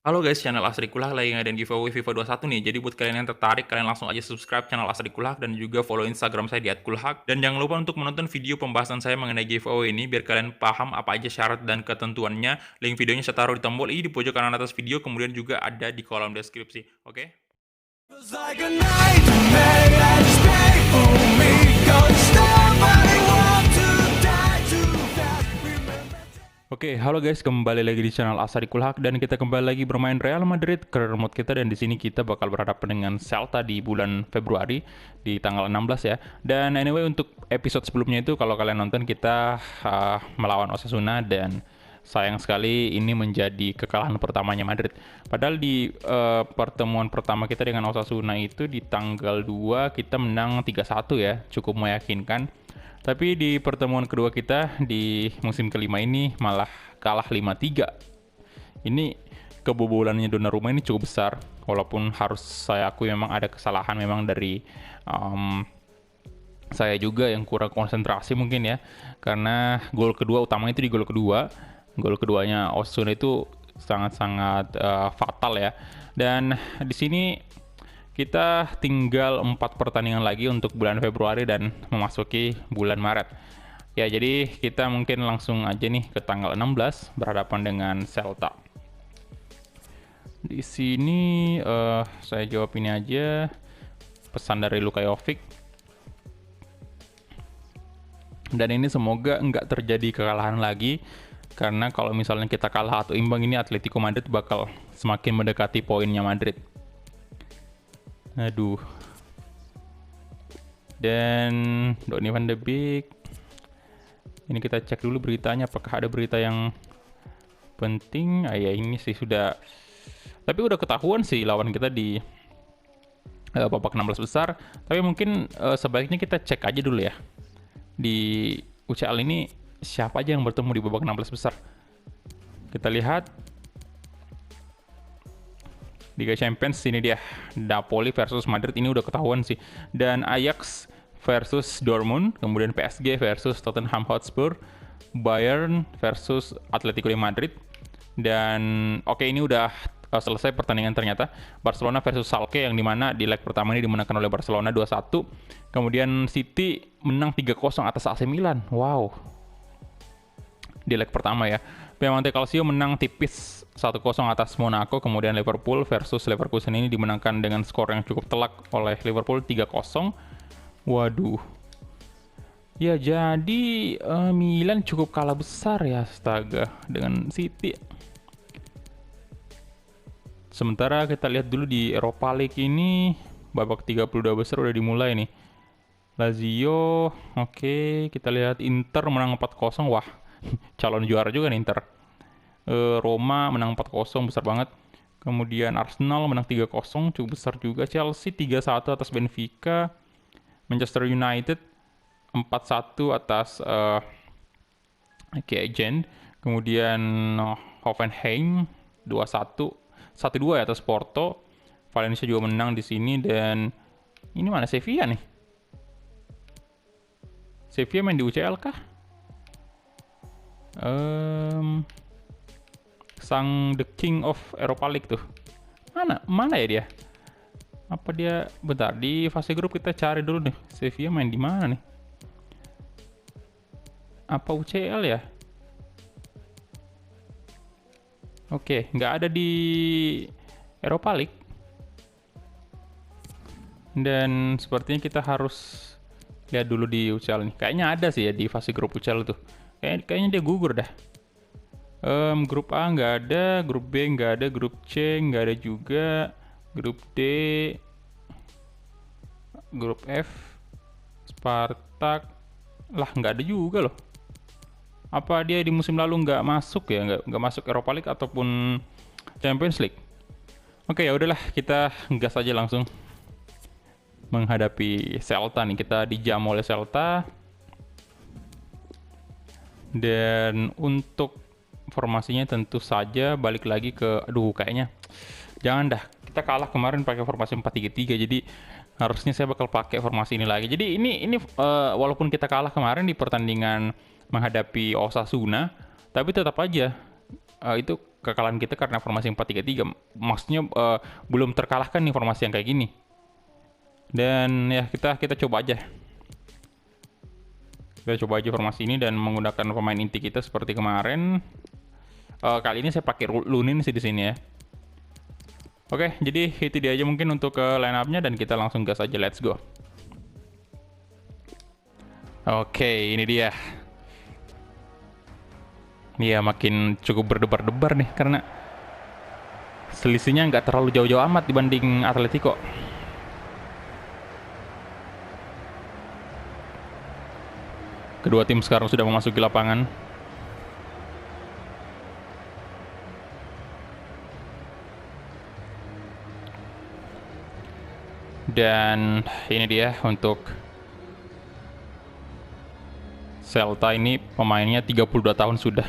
Halo guys, channel Asri Kulak lagi ngadain giveaway FIFA 21 nih. Jadi buat kalian yang tertarik, kalian langsung aja subscribe channel Asri Kulak dan juga follow Instagram saya di @kulhak. Dan jangan lupa untuk menonton video pembahasan saya mengenai giveaway ini biar kalian paham apa aja syarat dan ketentuannya. Link videonya saya taruh di tombol i di pojok kanan atas video, kemudian juga ada di kolom deskripsi. Oke? Feels like a nightmare that is painful me. Don't stop, I want to die too fast. Remember. Oke, halo guys, kembali lagi di channel Asari Kulhak dan kita kembali lagi bermain Real Madrid career mode kita, dan di sini kita bakal berhadapan dengan Celta di bulan Februari di tanggal 16 ya. Dan anyway, untuk episode sebelumnya itu kalau kalian nonton kita melawan Osasuna, dan sayang sekali ini menjadi kekalahan pertamanya Madrid. Padahal di pertemuan pertama kita dengan Osasuna itu di tanggal 2 kita menang 3-1 ya, cukup meyakinkan. Tapi di pertemuan kedua kita di musim kelima ini malah kalah 5-3. Ini kebobolannya Donnarumma ini cukup besar, walaupun harus saya akui memang ada kesalahan memang dari saya juga yang kurang konsentrasi mungkin ya, karena gol kedua utamanya itu di gol kedua. Gol keduanya Osasuna itu sangat-sangat fatal ya. Dan di sini kita tinggal 4 pertandingan lagi untuk bulan Februari dan memasuki bulan Maret. Ya, jadi kita mungkin langsung aja nih ke tanggal 16 berhadapan dengan Celta. Di sini saya jawab ini aja, pesan dari Luka Jovic. Dan ini semoga nggak terjadi kekalahan lagi, karena kalau misalnya kita kalah atau imbang ini Atletico Madrid bakal semakin mendekati poinnya Madrid. Aduh. Dan Donny van de Beek. Ini kita cek dulu beritanya, apakah ada berita yang penting. Ya ini sih sudah. Tapi udah ketahuan sih lawan kita di babak 16 besar. Tapi mungkin sebaiknya kita cek aja dulu ya. Di UCL ini siapa aja yang bertemu di babak 16 besar. Kita lihat Liga Champions, ini dia Napoli versus Madrid, ini udah ketahuan sih. Dan Ajax versus Dortmund, kemudian PSG versus Tottenham Hotspur, Bayern versus Atletico de Madrid. Dan oke, ini udah selesai pertandingan ternyata. Barcelona versus Schalke, yang dimana di leg pertama ini dimenangkan oleh Barcelona 2-1. Kemudian City menang 3-0 atas AC Milan. Wow. Di leg pertama ya. Piemonte Calcio menang tipis 1-0 atas Monaco. Kemudian Liverpool versus Leverkusen ini dimenangkan dengan skor yang cukup telak oleh Liverpool 3-0. Waduh. Ya, jadi Milan cukup kalah besar ya, astaga, dengan City. Sementara kita lihat dulu di Europa League ini, babak 32 besar udah dimulai nih. Lazio, oke, kita lihat Inter menang 4-0. Wah, calon juara juga nih Inter. Roma menang 4-0, besar banget. Kemudian Arsenal menang 3-0, cukup besar juga. Chelsea 3-1 atas Benfica. Manchester United 4-1 atas Gent. Kemudian Hoffenheim 2-1, 1-2 ya atas Porto. Valencia juga menang di sini. Dan ini mana Sevilla nih? Sevilla main di UCL kah? Sang The King of Europa League tuh. Mana ya dia? Apa dia, bentar, di fase grup kita cari dulu nih. Sevilla main di mana nih? Apa UCL ya? Oke, nggak ada di Europa League. Dan sepertinya kita harus lihat dulu di UCL nih. Kayaknya ada sih ya di fase grup UCL tuh. Kayaknya dia gugur dah. Grup A nggak ada, grup B nggak ada, grup C nggak ada juga, grup D, grup F, Spartak, lah nggak ada juga loh. Apa dia di musim lalu nggak masuk ya, nggak masuk Europa League ataupun Champions League? Oke, ya udahlah, kita gas aja langsung menghadapi Celta nih. Kita dijam oleh Celta. Dan untuk formasinya tentu saja balik lagi ke, kayaknya jangan dah, kita kalah kemarin pakai formasi 4-3-3, jadi harusnya saya bakal pakai formasi ini lagi. Jadi ini walaupun kita kalah kemarin di pertandingan menghadapi Osasuna, tapi tetap aja itu kekalahan kita karena formasi 4-3-3. Maksudnya belum terkalahkan nih formasi yang kayak gini. Dan ya kita coba aja. Kita coba aja formasi ini dan menggunakan pemain inti kita seperti kemarin. Kali ini saya pakai Lunin sih di sini ya. Oke, jadi itu dia aja mungkin untuk line up-nya dan kita langsung gas aja, let's go. Oke, ini dia. Iya, makin cukup berdebar-debar nih karena selisihnya nggak terlalu jauh-jauh amat dibanding Atletico. Kedua tim sekarang sudah memasuki lapangan. Dan ini dia untuk Celta, ini pemainnya 32 tahun sudah.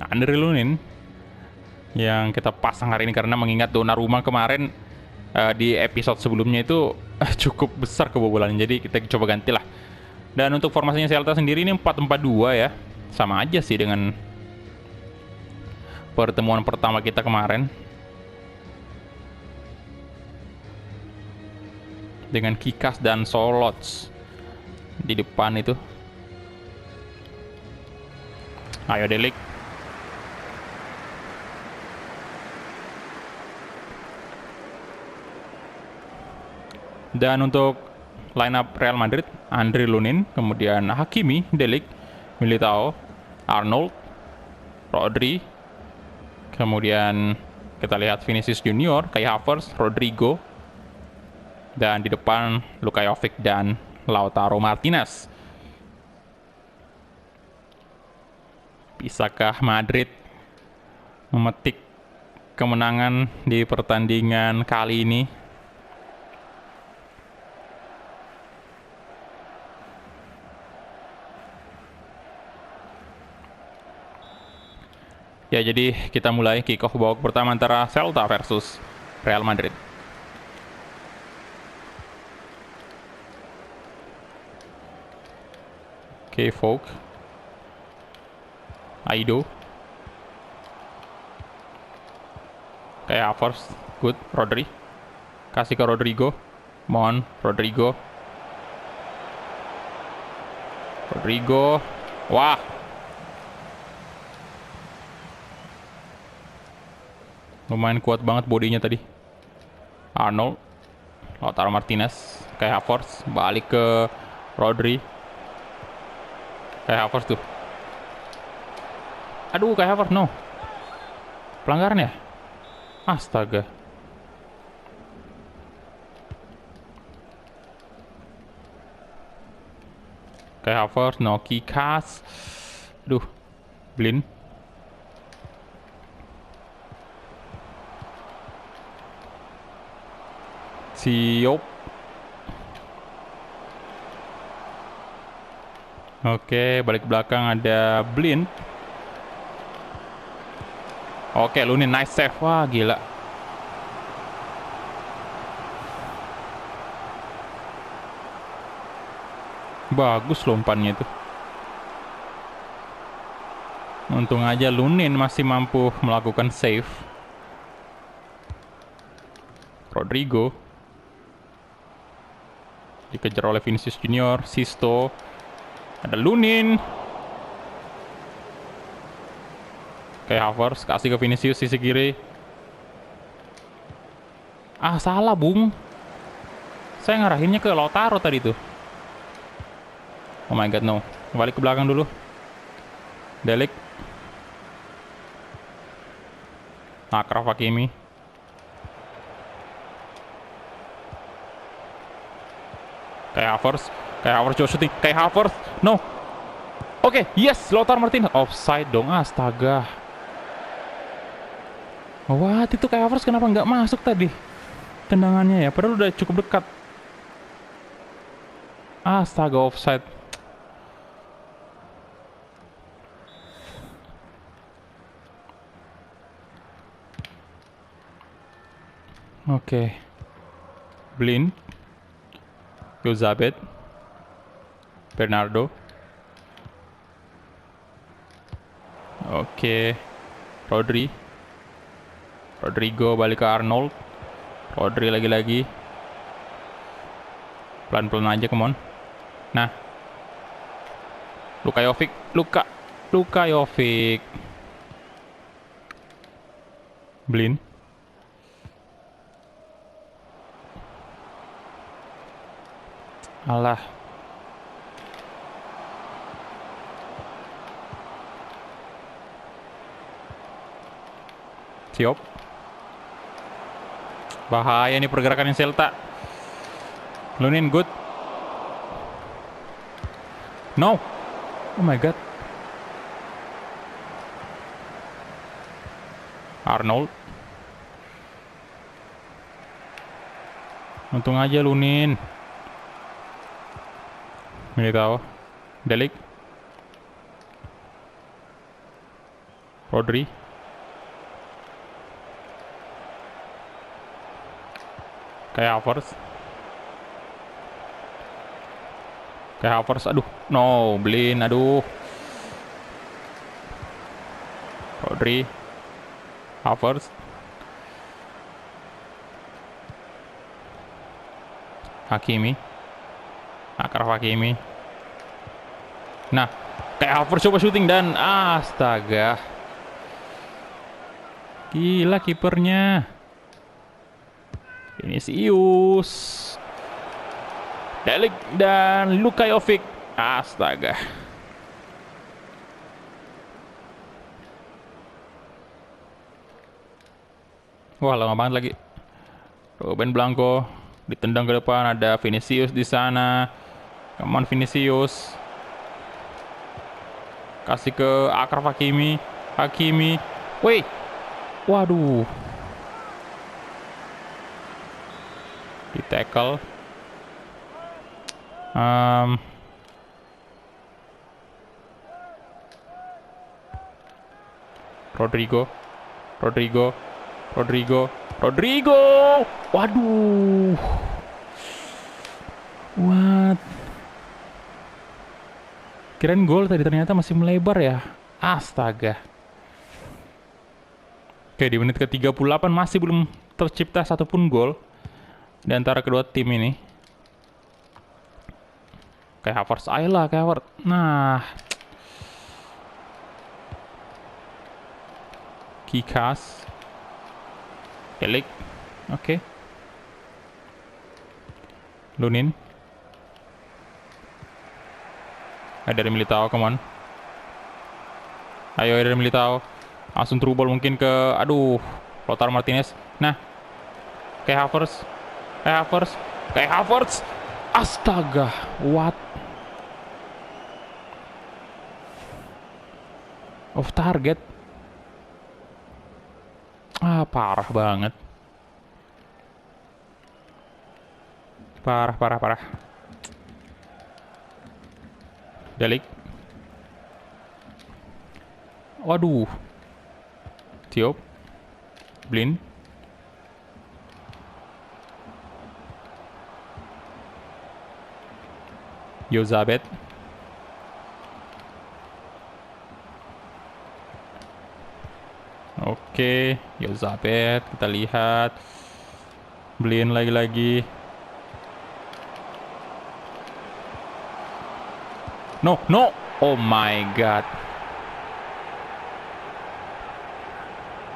Andre Lunin yang kita pasang hari ini karena mengingat Donnarumma kemarin di episode sebelumnya itu cukup besar kebobolannya, jadi kita coba gantilah. Dan untuk formasinya Celta sendiri ini 4-4-2 ya. Sama aja sih dengan pertemuan pertama kita kemarin. Dengan Kikas dan Solots di depan itu. Ayo Delik. Dan untuk line up Real Madrid, Andre Lunin, kemudian Hakimi, Delik, Militao, Arnold, Rodri, kemudian kita lihat Vinicius Junior, Kai Havertz, Rodrigo, dan di depan Luka Jovic dan Lautaro Martinez. Bisakah Madrid memetik kemenangan di pertandingan kali ini? Ya, jadi kita mulai kick off babak pertama antara Celta versus Real Madrid. Oke, Folk, Aido, kayak Havertz, good, Rodri, kasih ke Rodrigo, mohon Rodrigo, wah, lumayan kuat banget bodinya tadi. Arnold, Lautaro Martinez, kayak Havertz, balik ke Rodri. Kayak Havertz tuh. Aduh, kayak Havertz, no. Pelanggaran ya? Astaga. Kayak Havertz, no. Kikas. Aduh, Blin. Siop. Oke, balik belakang ada Blind. Oke, Lunin nice save. Wah, gila. Bagus lompannya itu. Untung aja Lunin masih mampu melakukan save. Rodrigo dikejar oleh Vinicius Junior, Sisto. Ada Lunin. Kayak Havertz, kasih ke Vinicius sisi kiri. Ah, salah, Bung. Saya ngarahinnya ke Lautaro tadi tuh. Oh my god, no. Balik ke belakang dulu. Delik. Akraf Hakimi. Kayak Havertz coba shooting. Kayak Havertz. No. Oke, yes, Lautaro Martinez. Offside dong, astaga. Wah, itu kayak Havertz kenapa nggak masuk tadi tendangannya ya? Padahal udah cukup dekat. Astaga, offside. Oke. Blind. Yozabet. Bernardo. Oke. Rodrigo balik ke Arnold. Rodri lagi-lagi. Pelan-pelan aja, come on. Nah. Luka Jovic. Blin. Alah. Siop. Bahaya nih pergerakan Celta. Lunin good. No. Oh my god. Arnold. Untung aja Lunin. Militao. Delik. Rodri. Kayak Havertz, aduh, no, Blin, aduh. Rodri, Havertz, Hakimi, Akraf Hakimi. Nah, kayak Havertz coba syuting dan astaga, gila kipernya. Vinicius, Delik dan Luka Jovic. Astaga. Wah, lama banget lagi. Ruben Blanco ditendang ke depan, ada Vinicius di sana. Come on Vinicius. Kasih ke Akraf Hakimi. Wih. Waduh. Di tackle. Rodrigo. Waduh. What? Kirain gol tadi, ternyata masih melebar ya. Astaga. Oke, di menit ke-38 masih belum tercipta satupun gol di antara kedua tim ini. Kayak Havertz, Havertz. Nah. Kikas. Delik. Oke. Lunin. Ada dari Militao, come on. Ayo dari Militao. Langsung through ball mungkin ke, aduh, Lautaro Martinez. Nah. Kayak Havertz. Astaga, what? Off target. Parah banget. Parah. Delik. Waduh. Tiop. Blin. Yozabet. Oke, Yozabet, kita lihat. Blin lagi-lagi. No. Oh my god.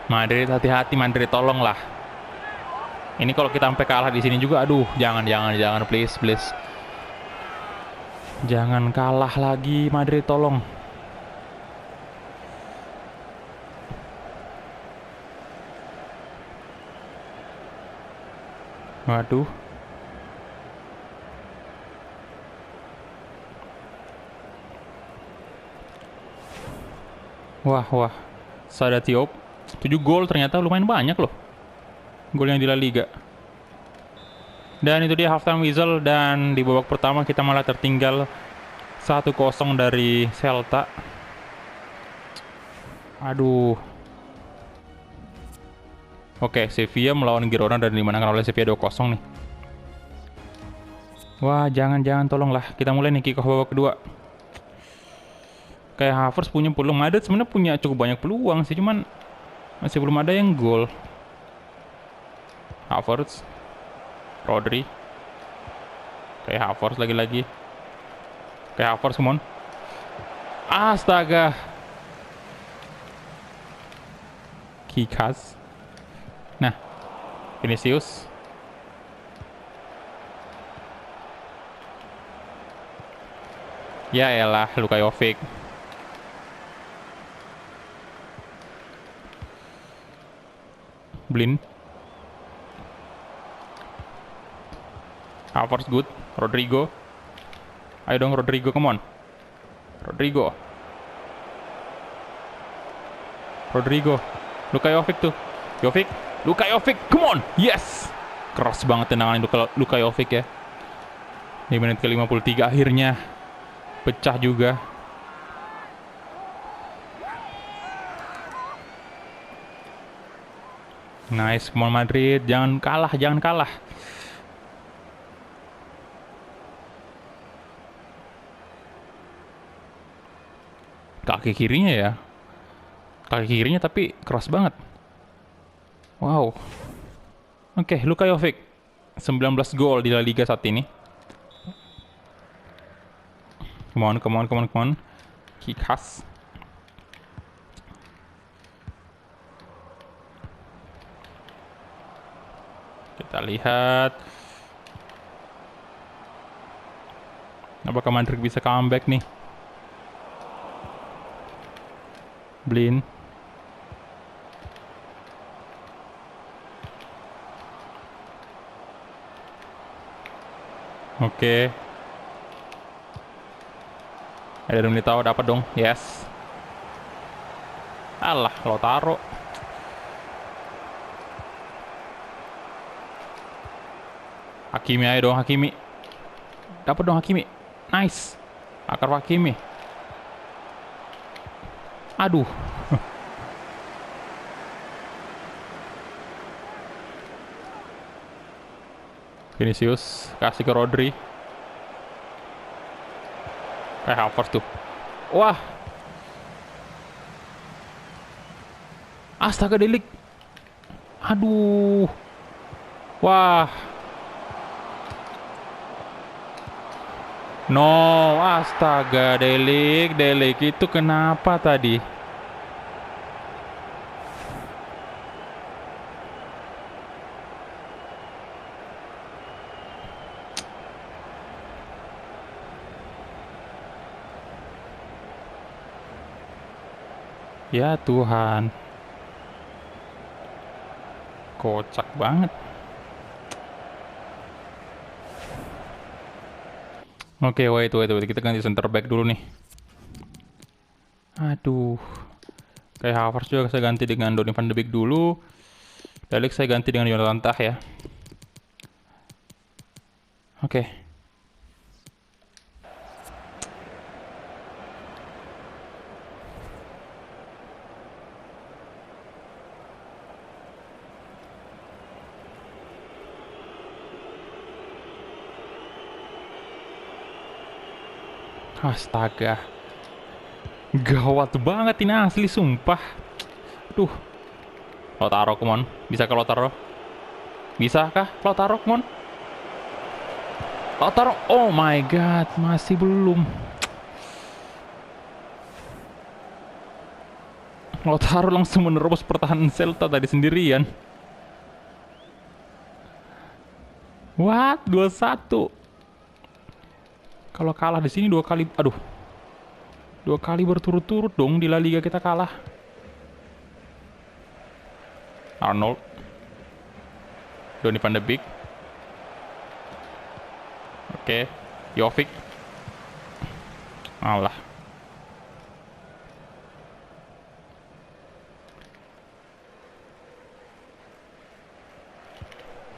Madrid, hati-hati Madrid, tolonglah. Ini kalau kita sampai kalah di sini juga, aduh, jangan, please. Jangan kalah lagi Madrid, tolong. Waduh. Wah. Sada Tiop. 7 gol ternyata lumayan banyak loh. Gol yang di La Liga. Dan itu dia halftime whistle, dan di babak pertama kita malah tertinggal 1-0 dari Celta. Aduh. Oke, Sevilla melawan Girona dan dimenangkan oleh Sevilla 2-0 nih. Wah, jangan tolonglah. Kita mulai nih kick off babak kedua. Kayak Havertz punya peluang, Madrid sebenarnya punya cukup banyak peluang sih, cuman masih belum ada yang gol. Havertz, Rodri, kayak Havertz lagi-lagi. Kayak Havertz, come on. Astaga. Kikas. Nah, Vinicius. Ya elah, Luka Jovic. Blin. Havertz good. Rodrigo. Ayo dong Rodrigo, come on. Rodrigo. Luka Jovic tuh. Luka Jovic, come on. Yes. Keras banget tendangan Luka Jovic ya. Di menit ke-53 akhirnya pecah juga. Nice, come on Madrid, jangan kalah. Kaki kirinya tapi keras banget. Wow. Oke, Luka Jovic 19 gol di La Liga saat ini. Come on. Kick khas. Kita lihat apakah Madrid bisa comeback nih. Blin. Oke. Ada Militao dapat dong. Yes. Alah, lo taruh. Hakimi aja dong, Hakimi. Dapat dong Hakimi. Nice. Akar Hakimi. Aduh. Vinicius kasih ke Rodri. Kayak Havertz tuh. Wah. Astaga Delik. Aduh. Wah. No, astaga Delik itu kenapa tadi? Ya Tuhan. Kocak banget. Oke, wait. Kita ganti center back dulu nih. Aduh. Kayak Havertz juga saya ganti dengan Donny van de Beek dulu. Delik saya ganti dengan Jonathan Tah ya. Oke. Astaga. Gawat banget ini asli sumpah. Duh. Lautaro, come on. Bisa ke Lautaro? Bisa kah Lautaro, come on? Lautaro, oh my god, masih belum. Lautaro langsung menerobos pertahanan Celta tadi sendirian. What? 2-1. Kalau kalah di sini 2 kali, aduh. 2 kali berturut-turut dong di La Liga kita kalah. Arnold. Donny van de Beek. Oke. Jovic. Alah.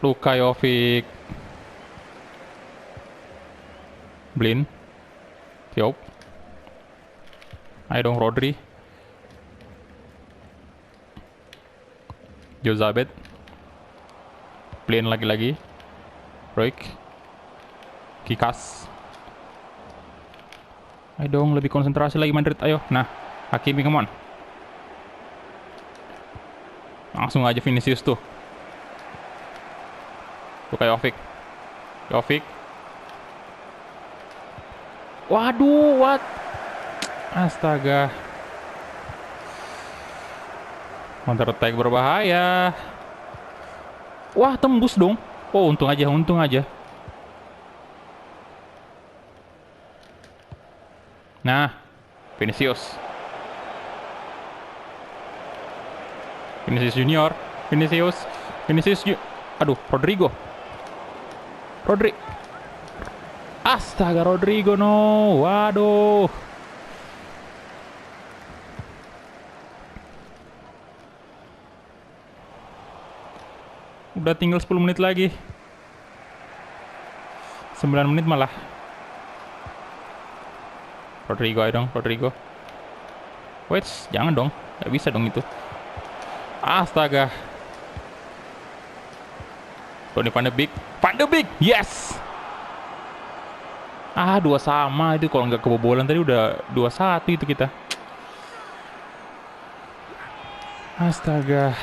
Luka Jovic. Blin. Tiop. Ayo dong Rodri. Jozabet. Blin lagi-lagi. Roik. Kikas. Ayo dong, lebih konsentrasi lagi Madrid, ayo. Nah, Hakimi, come on. Langsung aja Vinicius tuh. Tuh kayak Jovic. Waduh, what? Astaga. Counter attack berbahaya. Wah, tembus dong. Oh, untung aja. Nah, Vinicius Junior. Aduh, Astaga, Rodrigo no. Waduh. Udah tinggal 10 menit lagi. 9 menit malah. Rodrigo, ayo dong, Rodrigo. Wait, jangan dong. Gak bisa dong itu. Astaga. Donny van de Beek, yes! Ah, 2 sama itu, kalau nggak kebobolan tadi udah 2-1 itu kita. Astaga.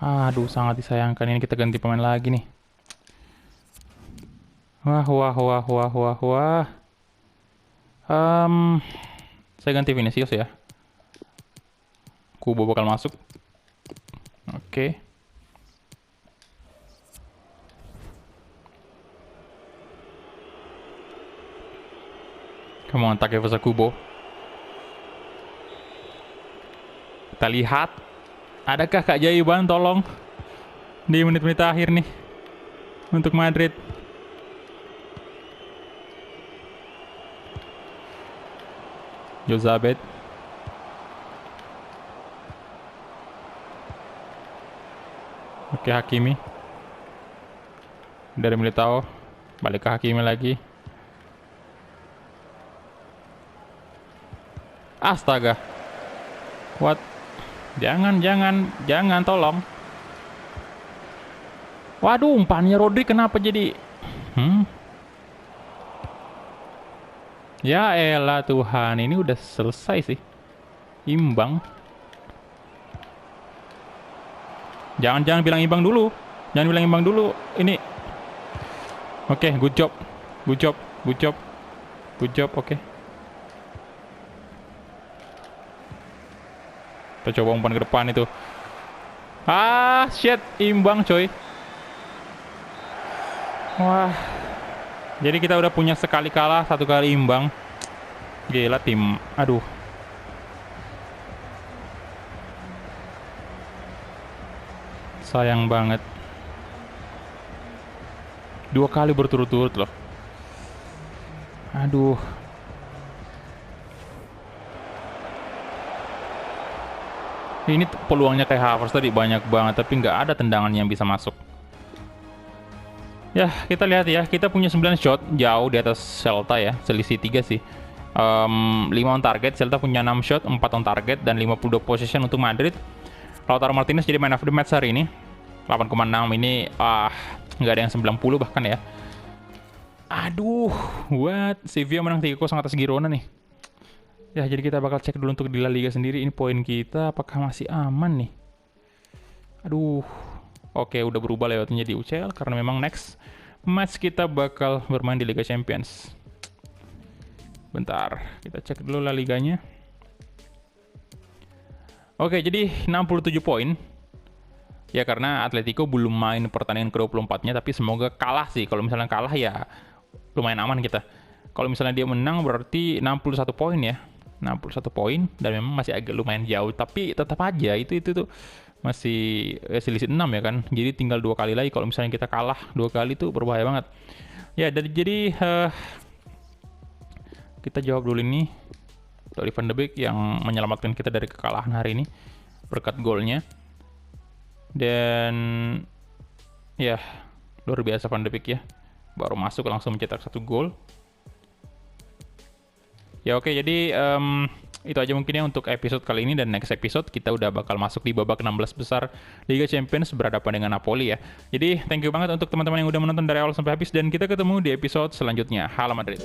Aduh, sangat disayangkan ini kita ganti pemain lagi nih. Wah. Saya ganti Vinicius ya. Kubo bakal masuk. Oke. Come on, Takefusa Kubo. Kita lihat. Adakah keajaiban, tolong. Di menit-menit akhir nih. Untuk Madrid. Jozabet. Oke, Hakimi. Dari Militao. Balik ke Hakimi lagi. Astaga. What? Jangan, tolong. Waduh, umpannya Rodri kenapa jadi... Ya elah Tuhan, ini udah selesai sih. Imbang. Jangan bilang imbang dulu. Ini. Oke, good job, oke. Kita coba umpan ke depan itu. Ah, shit, imbang coy. Wah. Jadi kita udah punya sekali kalah, 1 kali imbang. Gila tim. Aduh. Sayang banget. 2 kali berturut-turut loh. Aduh. Ini peluangnya kayak Havertz tadi banyak banget, tapi nggak ada tendangan yang bisa masuk. Ya, kita lihat ya, kita punya 9 shot, jauh di atas Celta ya, selisih 3 sih. 5 on target, Celta punya 6 shot, 4 on target, dan 52 possession untuk Madrid. Lautaro Martinez jadi man of the match hari ini. 8,6 ini, nggak ada yang 90 bahkan ya. Aduh, what? Sevilla menang 3-0 atas Girona nih. Ya, jadi kita bakal cek dulu untuk di La Liga sendiri. Ini poin kita apakah masih aman nih? Aduh. Oke, udah berubah layoutnya di UCL karena memang next match kita bakal bermain di Liga Champions. Bentar, kita cek dulu La Liganya. Oke, jadi 67 poin. Ya karena Atletico belum main pertandingan ke-24-nya, tapi semoga kalah sih. Kalau misalnya kalah ya lumayan aman kita. Kalau misalnya dia menang berarti 61 poin ya. 61 poin dan memang masih agak lumayan jauh, tapi tetap aja itu tuh masih selisih 6 ya kan. Jadi tinggal 2 kali lagi. Kalau misalnya kita kalah 2 kali itu berbahaya banget. Ya, jadi kita jawab dulu ini dari Van de Beek yang menyelamatkan kita dari kekalahan hari ini berkat golnya. Dan ya, luar biasa Van de Beek ya. Baru masuk langsung mencetak 1 gol. Ya oke, jadi itu aja mungkin ya untuk episode kali ini, dan next episode kita udah bakal masuk di babak 16 besar Liga Champions berhadapan dengan Napoli ya. Jadi thank you banget untuk teman-teman yang udah menonton dari awal sampai habis, dan kita ketemu di episode selanjutnya. Hala Madrid.